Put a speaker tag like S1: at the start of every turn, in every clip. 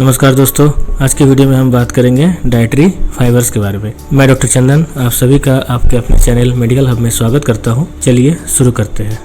S1: नमस्कार दोस्तों, आज की वीडियो में हम बात करेंगे डाइटरी फाइबर्स के बारे में। मैं डॉक्टर चंदन आप सभी का आपके अपने चैनल मेडिकल हब में स्वागत करता हूं। चलिए शुरू करते हैं।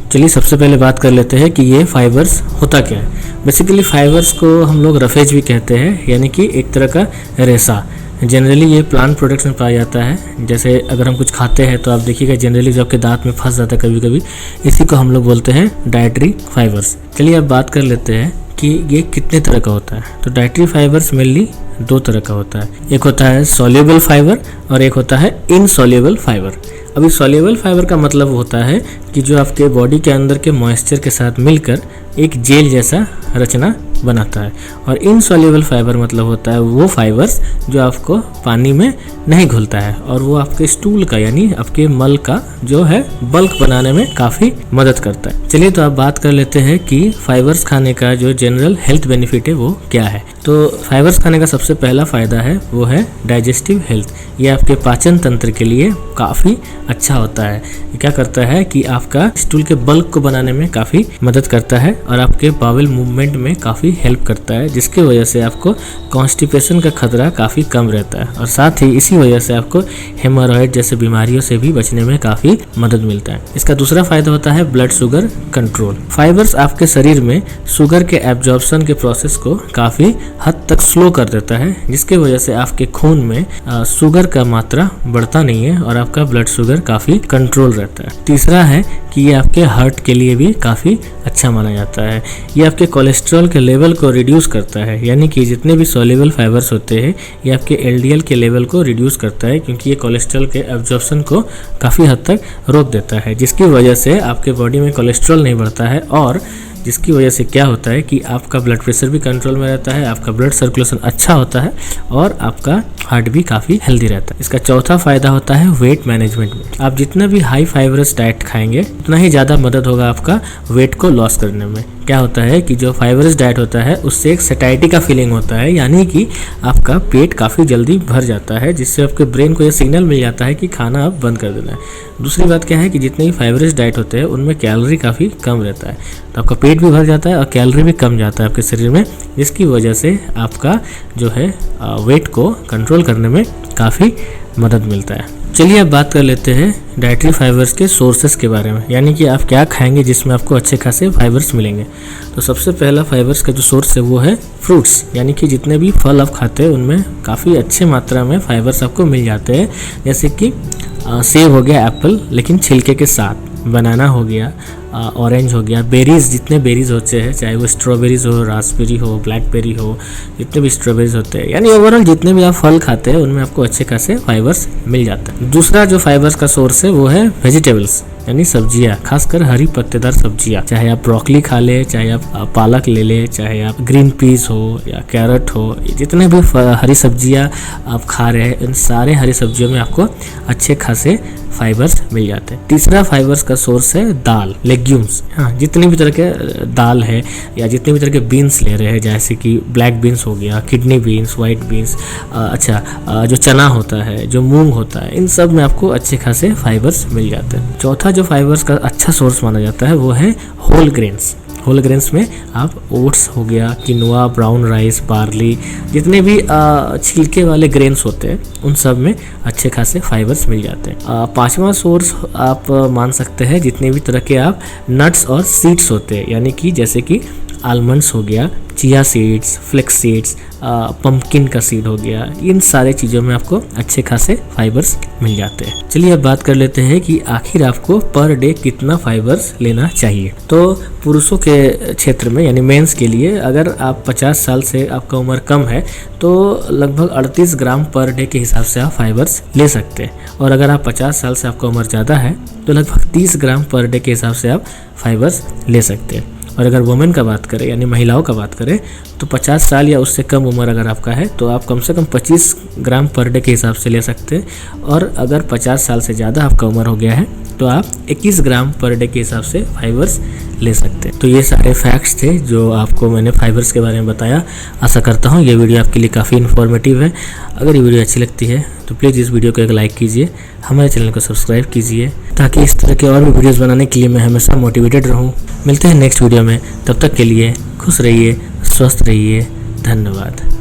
S1: चलिए सबसे पहले बात कर लेते हैं कि ये फाइबर्स होता क्या है। बेसिकली फाइबर्स को हम लोग रफेज भी कहते हैं, यानी कि एक तरह का रेशा। जनरली ये प्लांट प्रोडक्ट्स में पाया जाता है। जैसे अगर हम कुछ खाते हैं तो आप देखिएगा जनरली जो आपके दांत में फंस जाता है कभी कभी, इसी को हम लोग बोलते हैं डाइटरी फाइबर्स। चलिए अब बात कर लेते हैं कि ये कितने तरह का होता है। तो डाइटरी फाइबर्स मेनली दो तरह का होता है। एक होता है सॉल्युबल फाइबर और एक होता है इनसॉल्युबल फाइबर। अभी सॉल्युबल फाइबर का मतलब होता है कि जो आपके बॉडी के अंदर के मॉइस्चर के साथ मिलकर एक जेल जैसा रचना बनाता है, और इनसॉल्युबल फाइबर मतलब होता है वो फाइबर्स जो आपको पानी में नहीं घुलता है और वो आपके स्टूल का यानी आपके मल का जो है बल्क बनाने में काफ़ी मदद करता है। चलिए तो आप बात कर लेते हैं कि फाइबर्स खाने का जो जनरल हेल्थ बेनिफिट है वो क्या है। तो फाइबर्स खाने का सबसे पहला फ़ायदा है वो है डाइजेस्टिव हेल्थ। ये आपके पाचन तंत्र के लिए काफ़ी अच्छा होता है। ये क्या करता है कि आपका स्टूल के बल्क को बनाने में काफ़ी मदद करता है और आपके बाउल मूवमेंट में काफ़ी हेल्प करता है, जिसकी वजह से आपको कॉन्स्टिपेशन का खतरा काफ़ी कम रहता है और साथ ही इसी वजह से आपको हेमोरॉइड जैसे बीमारियों से भी बचने में काफ़ी मदद मिलता है। इसका दूसरा फायदा होता है ब्लड शुगर कंट्रोल। फाइबर्स आपके शरीर में शुगर के एब्जॉर्प्शन के प्रोसेस को काफ़ी हद तक स्लो कर देता है, जिसकी वजह से आपके खून में शुगर का मात्रा बढ़ता नहीं है और आपका ब्लड शुगर काफ़ी कंट्रोल रहता है। तीसरा है कि ये आपके हार्ट के लिए भी काफ़ी अच्छा माना जाता है। ये आपके कोलेस्ट्रॉल के लेवल को रिड्यूस करता है, यानी कि जितने भी सॉल्युबल फाइबर्स होते हैं ये आपके एलडीएल के लेवल को रिड्यूस करता है, क्योंकि ये कोलेस्ट्रॉल के एब्जॉर्प्शन को काफ़ी हद तक रोक देता है, जिसकी वजह से आपके बॉडी में कोलेस्ट्रॉल नहीं बढ़ता है और जिसकी वजह से क्या होता है कि आपका ब्लड प्रेशर भी कंट्रोल में रहता है, आपका ब्लड सर्कुलेशन अच्छा होता है और आपका हार्ट भी काफ़ी हेल्दी रहता है। इसका चौथा फायदा होता है वेट मैनेजमेंट में। आप जितना भी हाई फाइबरस डाइट खाएंगे उतना ही ज़्यादा मदद होगा आपका वेट को लॉस करने में। क्या होता है कि जो फाइबरस डाइट होता है उससे एक सैटिस्फाइड का फीलिंग होता है, यानी कि आपका पेट काफ़ी जल्दी भर जाता है, जिससे आपके ब्रेन को ये सिग्नल मिल जाता है कि खाना अब बंद कर देना है। दूसरी बात क्या है कि जितने भी फाइबरस डाइट होते हैं उनमें कैलोरी काफ़ी कम रहता है, तो आपका पेट भी भर जाता है और कैलोरी भी कम जाता है आपके शरीर में, जिसकी वजह से आपका जो है वेट को कंट्रोल करने में काफ़ी मदद मिलता है। चलिए अब बात कर लेते हैं डाइटरी फाइबर्स के सोर्सेस के बारे में, यानी कि आप क्या खाएंगे जिसमें आपको अच्छे खासे फाइबर्स मिलेंगे। तो सबसे पहला फाइबर्स का जो सोर्स है वो है फ्रूट्स, यानी कि जितने भी फल आप खाते हैं उनमें काफ़ी अच्छे मात्रा में फाइबर्स आपको मिल जाते हैं। जैसे कि सेब हो गया, एप्पल लेकिन छिलके के साथ, बनाना हो गया, ऑरेंज हो गया, बेरीज जितने बेरीज होते हैं, चाहे वो स्ट्रॉबेरीज हो, रास्पबेरी हो, ब्लैकबेरी हो, जितने भी स्ट्रॉबेरीज होते हैं, यानी ओवरऑल जितने भी आप फल खाते हैं उनमें आपको अच्छे खासे फाइबर्स मिल जाता है। दूसरा जो फाइबर्स का सोर्स है वो है वेजिटेबल्स, यानी सब्जियां, खासकर हरी पत्तेदार सब्जियां। चाहे आप ब्रोकली खा ले, चाहे आप पालक ले ले, चाहे आप ग्रीन पीस हो या कैरेट हो, जितने भी हरी सब्जियां आप खा रहे हैं इन सारे हरी सब्जियों में आपको अच्छे खासे फाइबर्स मिल जाते हैं। तीसरा फाइबर्स का सोर्स है दाल, लेग्यूम्स। हाँ, जितने भी तरह के दाल है या जितने भी तरह के बीन्स ले रहे हैं, जैसे कि ब्लैक बीन्स हो गया, किडनी बीन्स, वाइट बीन्स, जो चना होता है, जो मूंग होता है, इन सब में आपको अच्छे खासे फाइबर्स मिल जाते हैं। चौथा जो फाइबर्स का अच्छा सोर्स माना जाता है वो है होल ग्रेन्स। होल ग्रेन्स में आप ओट्स हो गया, किनोआ, ब्राउन राइस, बार्ली, जितने भी छिलके वाले ग्रेन्स होते हैं उन सब में अच्छे खासे फाइबर्स मिल जाते हैं। पांचवा सोर्स आप मान सकते हैं जितने भी तरह के आप नट्स और सीड्स होते हैं, यानी कि जैसे कि आलमंड्स हो गया, chia seeds, flax seeds, pumpkin का सीड हो गया, इन सारे चीज़ों में आपको अच्छे खासे फाइबर्स मिल जाते हैं। चलिए अब बात कर लेते हैं कि आखिर आपको पर डे कितना फाइबर्स लेना चाहिए। तो पुरुषों के क्षेत्र में यानी मेंस के लिए अगर आप 50 साल से आपका उम्र कम है तो लगभग 38 ग्राम पर डे के हिसाब से आप फाइबर्स ले सकते हैं, और अगर आप 50 साल से आपका उम्र ज़्यादा है तो लगभग 30 ग्राम पर डे के हिसाब से आप फाइबर्स ले सकते हैं। और अगर वुमेन का बात करें यानी महिलाओं का बात करें तो 50 साल या उससे कम उम्र अगर आपका है तो आप कम से कम 25 ग्राम पर डे के हिसाब से ले सकते हैं, और अगर 50 साल से ज़्यादा आपका उम्र हो गया है तो आप 21 ग्राम पर डे के हिसाब से फाइबर्स ले सकते हैं। तो ये सारे फैक्ट्स थे जो आपको मैंने फाइबर्स के बारे में बताया। आशा करता हूँ ये वीडियो आपके लिए काफ़ी इन्फॉर्मेटिव है। अगर ये वीडियो अच्छी लगती है तो प्लीज़ इस वीडियो को एक लाइक कीजिए, हमारे चैनल को सब्सक्राइब कीजिए, ताकि इस तरह के और भी वीडियोज़ बनाने के लिए मैं हमेशा मोटिवेटेड रहूँ। मिलते हैं नेक्स्ट वीडियो में, तब तक के लिए खुश रहिए, स्वस्थ रहिए, धन्यवाद।